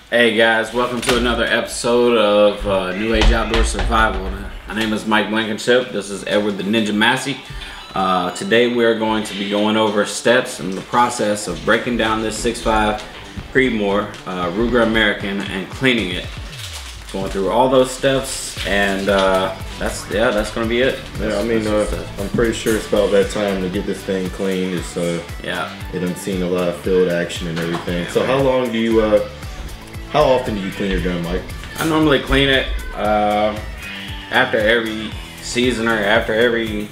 Hey guys, welcome to another episode of New Age Outdoor Survival. My name is Mike Blankenship. This is Edward the Ninja Massey. Today we're going to be going over steps in the process of breaking down this 6.5 Creedmoor Ruger American and cleaning it. Going through all those steps, and that's going to be it. Yeah, I mean, I'm pretty sure it's about that time to get this thing cleaned. It's yeah, it done seen a lot of field action and everything. So how long do you how often do you clean your gun, Mike? I normally clean it after every season or after every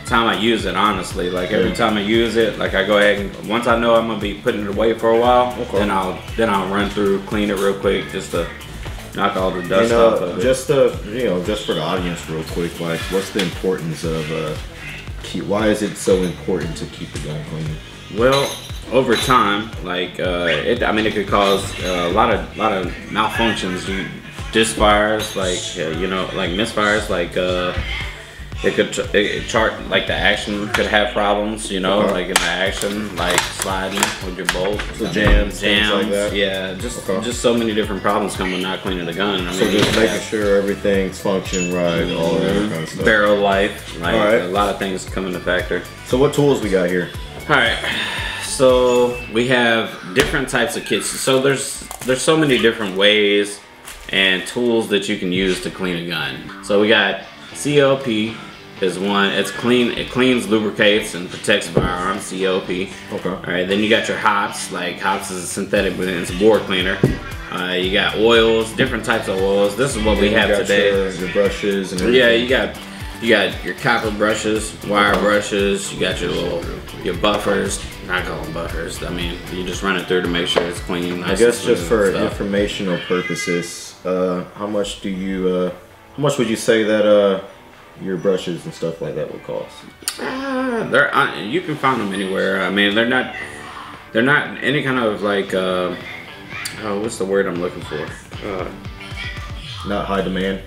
time I use it, honestly. Like every time I use it, like I go ahead and once I know I'm gonna be putting it away for a while, then I'll run through, clean it real quick just to knock all the dust off of it. Just just for the audience real quick, like what's the importance of why is it so important to keep the gun clean? Well, over time, like it could cause a lot of malfunctions, misfires, like misfires, like it chart, like the action could have problems, like in the action, like sliding with your bolt, jams, things like that. Yeah, just so many different problems come with not cleaning the gun. So just making sure everything's functioning right, all that kind of stuff. Barrel life, like a lot of things come into factor. So what tools we got here? All right. So we have different types of kits. So there's so many different ways and tools that you can use to clean a gun. So we got CLP is one. It's clean. It cleans, lubricates, and protects firearms. CLP. Okay. All right. Then you got your hops. Like hops is a synthetic, but it's a bore cleaner. You got oils, different types of oils. This is what we have today. Your brushes and everything. Yeah, you got your copper brushes, wire brushes. You got your buffers. I call them buffers. I mean, you just run it through to make sure it's clean. Nice, I guess just for informational purposes, how much would you say that your brushes and stuff like that would cost? You can find them anywhere. I mean, they're not any kind of like what's the word I'm looking for? Not high demand.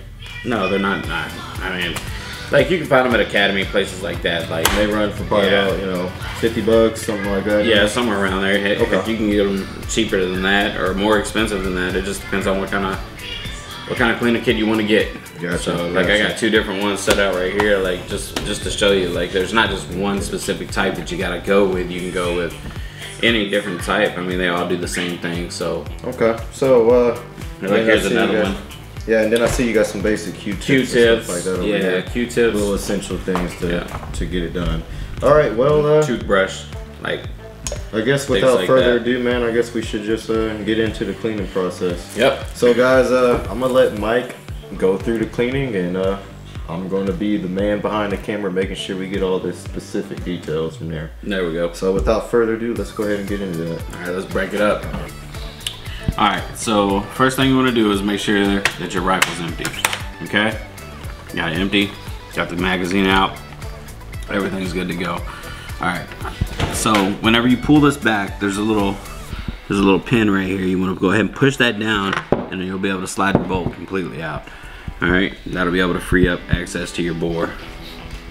No, they're not. I mean, like you can find them at Academy, places like that. Like they run for probably about $50, something like that. Yeah, somewhere around there. Okay. You can get them cheaper than that or more expensive than that. It just depends on what kind of cleaning kit you want to get. Gotcha. So like I got two different ones set out right here. Like just to show you, like there's not just one specific type that you gotta go with. You can go with any different type. I mean, they all do the same thing. So okay. So like here's another one. Yeah, and then I see you got some basic Q-tips like that over here. Q-tips. Little essential things to get it done. All right, well, toothbrush, like. I guess without further ado, man, I guess we should just get into the cleaning process. Yep. So guys, I'm gonna let Mike go through the cleaning, and I'm gonna be the man behind the camera, making sure we get all the specific details from there. There we go. So without further ado, let's go ahead and get into that. All right, let's break it up. Alright, so first thing you want to do is make sure that your rifle's empty. Okay? Got it empty, got the magazine out, everything's good to go. Alright, so whenever you pull this back, there's a little pin right here. You want to go ahead and push that down, and then you'll be able to slide your bolt completely out. Alright, that'll be able to free up access to your bore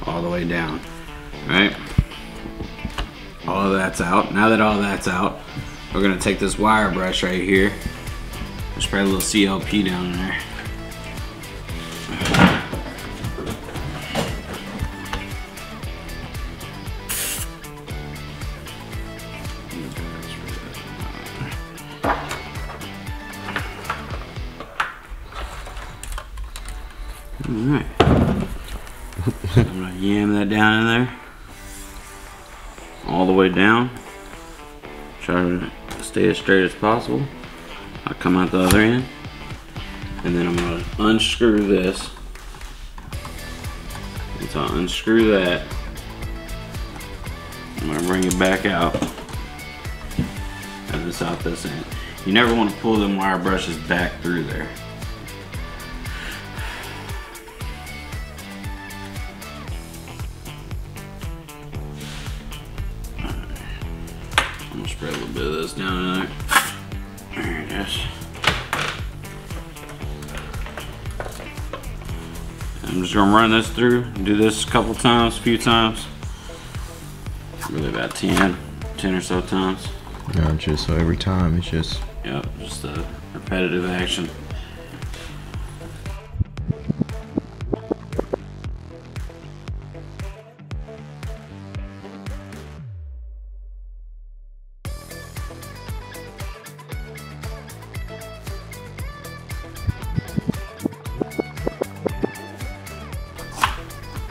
all the way down. Alright, all of that's out. Now that all that's out, we're gonna take this wire brush right here, spray a little CLP down in there. Alright. I'm gonna yam that down in there. All the way down. Try to stay as straight as possible. I'll come out the other end, and then I'm going to unscrew this. Once I unscrew that, I'm going to bring it back out. Have this out this end. You never want to pull them wire brushes back through there. I'm gonna spray a little bit of this down in there. There it is. I'm just gonna run this through, do this a couple times, a few times. Really about 10 or so times. Gotcha, so every time it's just Yep, just a repetitive action.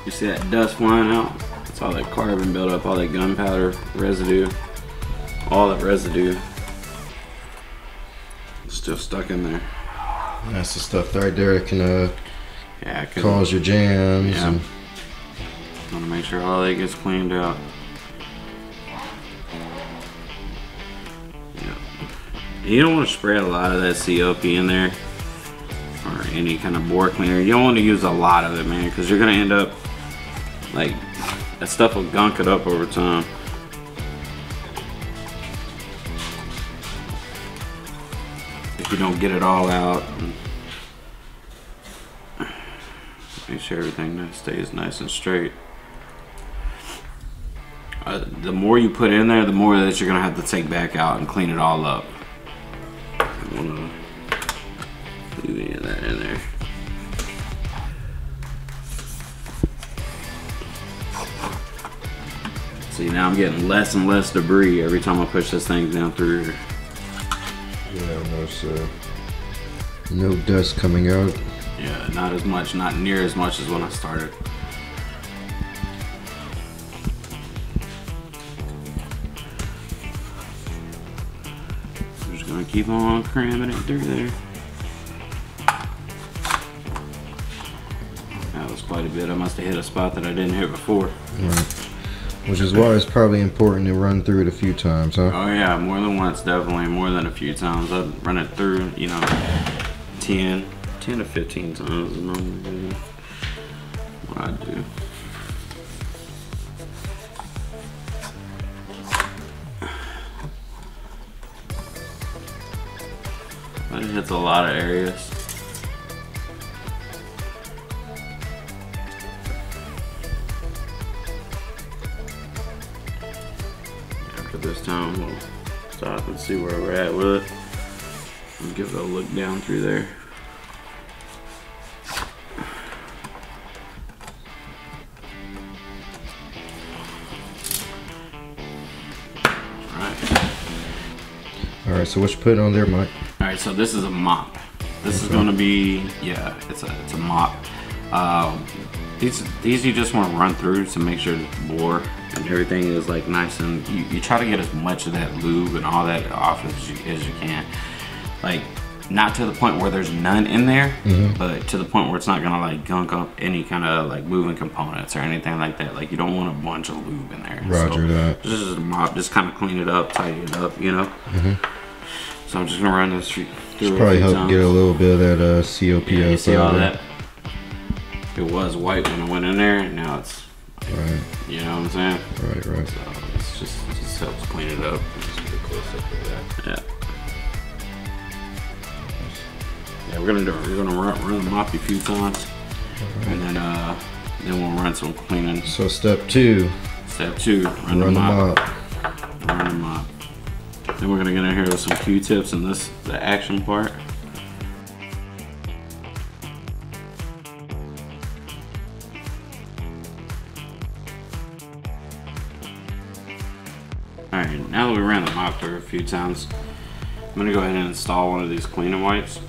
You see that dust flying out? It's all that carbon buildup, all that gunpowder residue, all that residue is still stuck in there. That's the stuff right there that can cause your jams. Yeah. Want to make sure all that gets cleaned out. Yeah. You don't want to spread a lot of that COP in there, or any kind of bore cleaner. You don't want to use a lot of it, man, because you're gonna end up like that stuff will gunk it up over time. If you don't get it all out, and make sure everything stays nice and straight. The more you put in there, the more that you're gonna have to take back out and clean it all up. I wanna leave any of that in there. See, now I'm getting less and less debris every time I push this thing down through here. Yeah, no dust coming out. Yeah, not as much, not near as much as when I started. I'm just gonna keep on cramming it through there. That was quite a bit. I must have hit a spot that I didn't hit before. Right. Which is why it's probably important to run through it a few times, huh? Oh yeah, more than once, definitely. More than a few times. I'd run it through, you know, 10 to 15 times is normally what I do. But it hits a lot of areas. This time we'll stop and see where we're at with it and give it a look down through there. Alright, so what you putting on there, Mike? Alright, so this is a mop. This is gonna be, yeah, it's a mop. These you just want to run through to make sure the bore and everything is like nice, and you try to get as much of that lube and all that off as you can. Like, not to the point where there's none in there, but to the point where it's not gonna like gunk up any kind of like moving components or anything like that. Like, you don't want a bunch of lube in there. Roger that. This is a mop, just kind of clean it up, tidy it up, you know. So I'm just gonna run this through. Should probably help get a little bit of that COP yeah, you up see all there. that? It was white when I went in there, and now it's, right. You know what I'm saying? Right. So it just helps clean it up. Just get a close up of that. Yeah, we're gonna run the mop a few times, and then we'll run some cleaning. So step 2. Step 2, run the mop. Run the mop. Then we're gonna get in here with some Q-tips and the action part. Alright, now that we ran the mop through a few times, I'm gonna go ahead and install one of these cleaning wipes.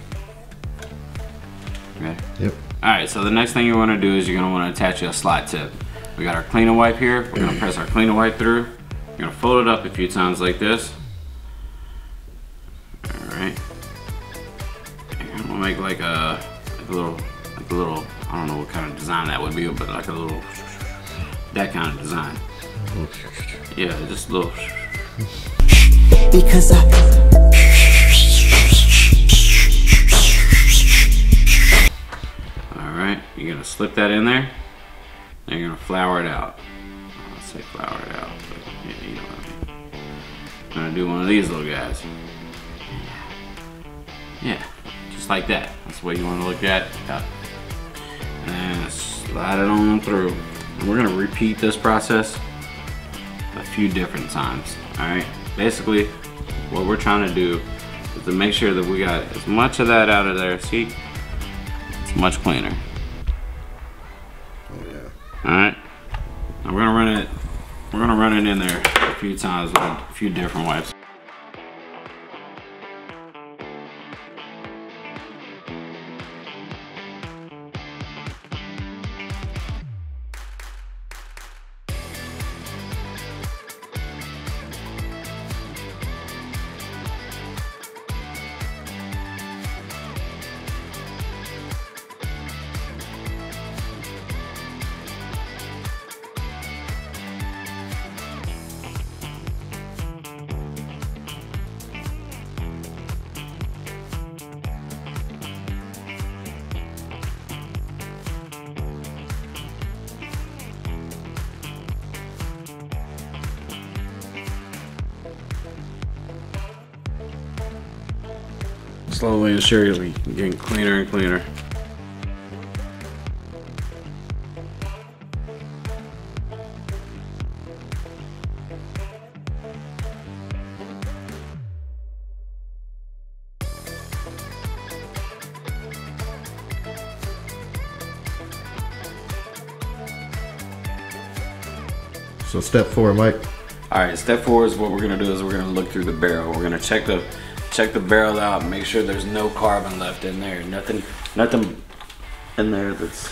Okay. Yep. Alright, so the next thing you want to do is you're going to want to attach a slot tip. We got our cleaning wipe here. We're going to press our cleaning wipe through. You're going to fold it up a few times like this. Alright. You're going to make like a little, I don't know what kind of design that would be, but like a little, that kind of design. Yeah, just a little. Because Alright, you're gonna slip that in there, and you're gonna flour it out. I'll say flour it out, but yeah, you know what I mean. I'm gonna do one of these little guys. Yeah, just like that. That's what you wanna look at. And slide it on through. And we're gonna repeat this process a few different times, alright? Basically, what we're trying to do is to make sure that we got as much of that out of there. See, it's much cleaner. Oh yeah. All right, now we're gonna run it in there a few times with a few different wipes. Slowly and surely getting cleaner and cleaner. So step 4, Mike. All right, step 4 is what we're gonna do is we're gonna look through the barrel. We're gonna check the barrel out and make sure there's no carbon left in there. Nothing in there that's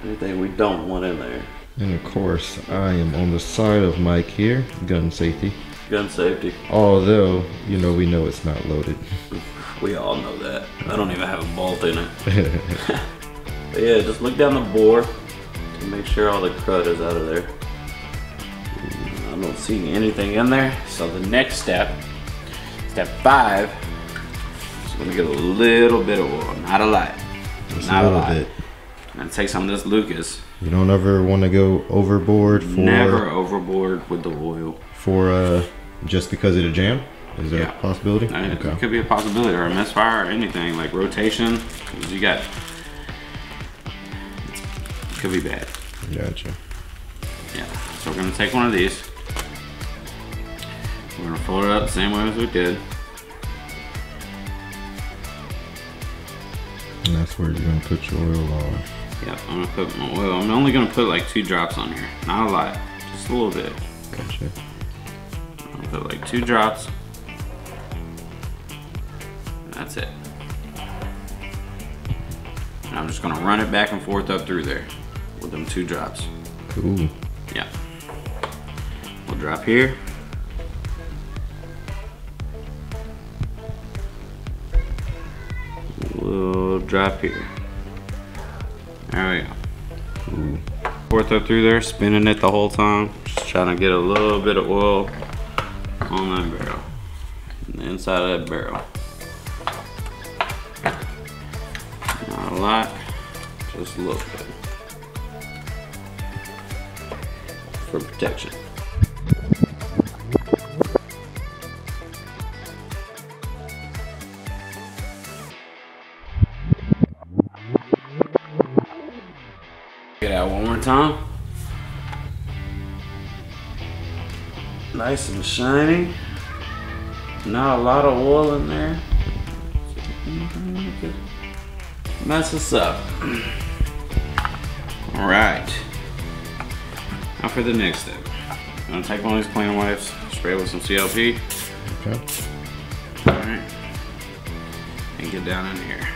anything we don't want in there. And of course, I am on the side of Mike here, gun safety. Gun safety. Although, you know, we know it's not loaded. We all know that. I don't even have a bolt in it. But yeah, just look down the bore to make sure all the crud is out of there. I don't see anything in there. So the next step, step 5, is gonna get a little bit of oil, not a lot. Just not a little lot. bit. And take some of this Lucas. You don't ever want to go overboard for... Never overboard with the oil. For, just because of the jam? Is there a possibility? It could be a possibility, or a misfire, or anything, like rotation. You got... It could be bad. Gotcha. Yeah, so we're gonna take one of these. We're gonna fold it up the same way as we did. And that's where you're gonna put your oil on. Yep, I'm gonna put my oil. I'm only gonna put like 2 drops on here. Not a lot, just a little bit. Gotcha. I'm gonna put like 2 drops. That's it. And I'm just gonna run it back and forth up through there with them 2 drops. Cool. Yeah. We'll drop here. We'll drop here. There we go. Ooh. Forth up through there, spinning it the whole time. Just trying to get a little bit of oil on that barrel. On the inside of that barrel. Not a lot, just a little bit. For protection. Get out one more time. Nice and shiny. Not a lot of oil in there. Mess us up. All right. Now for the next step. I'm gonna take one of these cleaning wipes, spray it with some CLP. Okay. All right. And get down in here.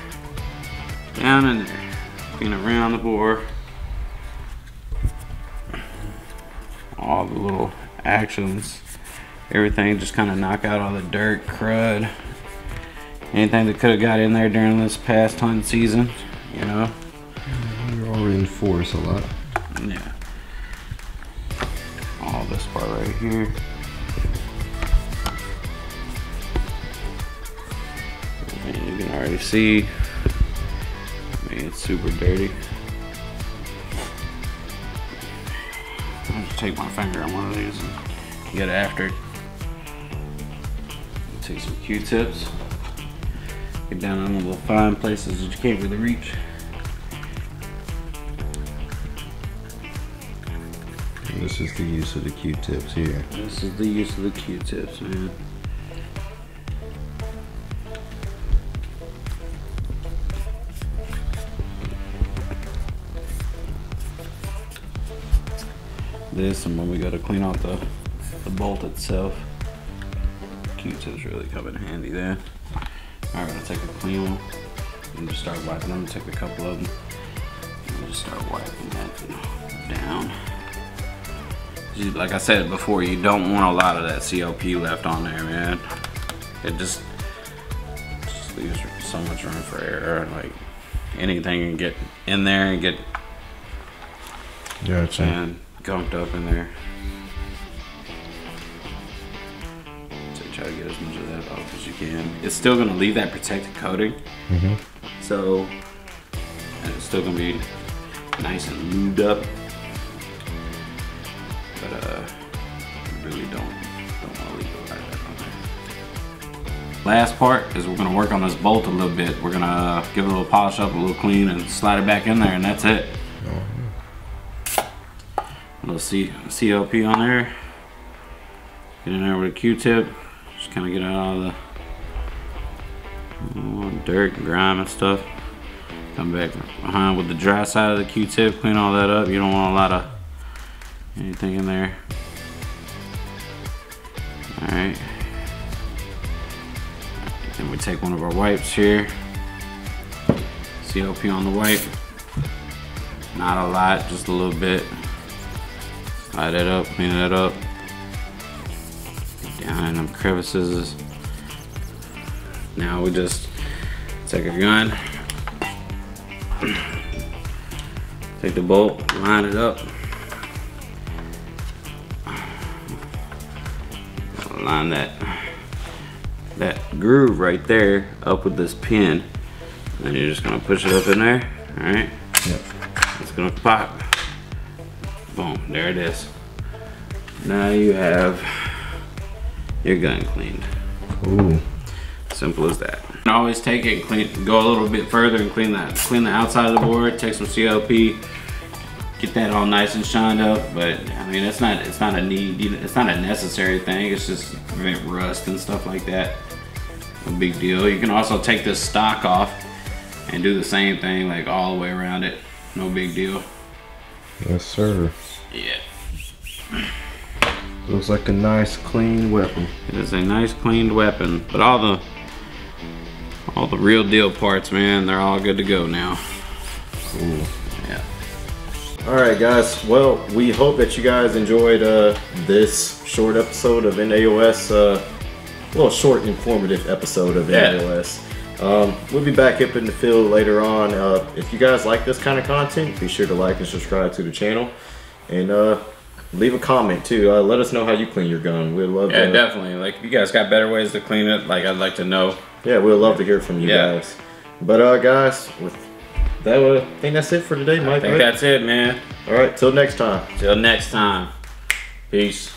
Down in there. Clean around the bore. All the little actions. Everything, just kind of knock out all the dirt, crud. Anything that could have got in there during this past hunting season, you know. You're already in force a lot. Yeah. All this part right here. And you can already see, I mean, it's super dirty. I'll just take my finger on one of these and get after it. Take some Q-tips. Get down on the little fine places that you can't really reach. And this is the use of the Q-tips here. This is the use of the Q-tips, man. this, and when we go to clean out the bolt itself, Q-tips really come in handy there. Alright, we're gonna take a clean one and just start wiping them. Take a couple of them and just start wiping that down. Like I said before, you don't want a lot of that COP left on there, man. It just leaves so much room for error. Like anything can get in there and get gunked up in there. So try to get as much of that off as you can. It's still gonna leave that protected coating. So, and it's still gonna be nice and lubed up. But really don't want to leave it like that on there. Last part is we're gonna work on this bolt a little bit. We're gonna give it a little polish up, a little clean, and slide it back in there, and that's it. A little COP on there. Get in there with a Q-tip. Just kind of get it out of the dirt and grime and stuff. Come back behind with the dry side of the Q-tip. Clean all that up. You don't want a lot of anything in there. Alright. Then we take one of our wipes here. COP on the wipe. Not a lot, just a little bit. Slide that up, clean that up. Down in them crevices. Now we just take a gun. Take the bolt, line it up. Line that groove right there up with this pin, and you're just gonna push it up in there. All right. Yep. It's gonna pop. Boom. There it is. Now you have your gun cleaned. Cool. Simple as that. And always take it and clean. Go a little bit further and clean the outside of the board. Take some COP. Get that all nice and shined up, but I mean it's not a need, it's not a necessary thing. It's just to prevent rust and stuff like that. No big deal. You can also take this stock off and do the same thing, like all the way around it. No big deal. Yes, sir. Yeah. Looks like a nice clean weapon. It is a nice cleaned weapon, but all the real deal parts, man, they're all good to go now. Cool. Yeah. Alright guys, well, we hope that you guys enjoyed this short episode of NAOS, well, short informative episode of NAOS. We'll be back up in the field later on. If you guys like this kind of content, be sure to like and subscribe to the channel, and leave a comment too. Let us know how you clean your gun. We'd love to. Definitely. Like, if you guys got better ways to clean it, like, I'd like to know. Yeah, we'd love to hear from you guys. But guys, with that, I think that's it for today, Mike. I think that's it, man. All right, till next time. Till next time. Peace.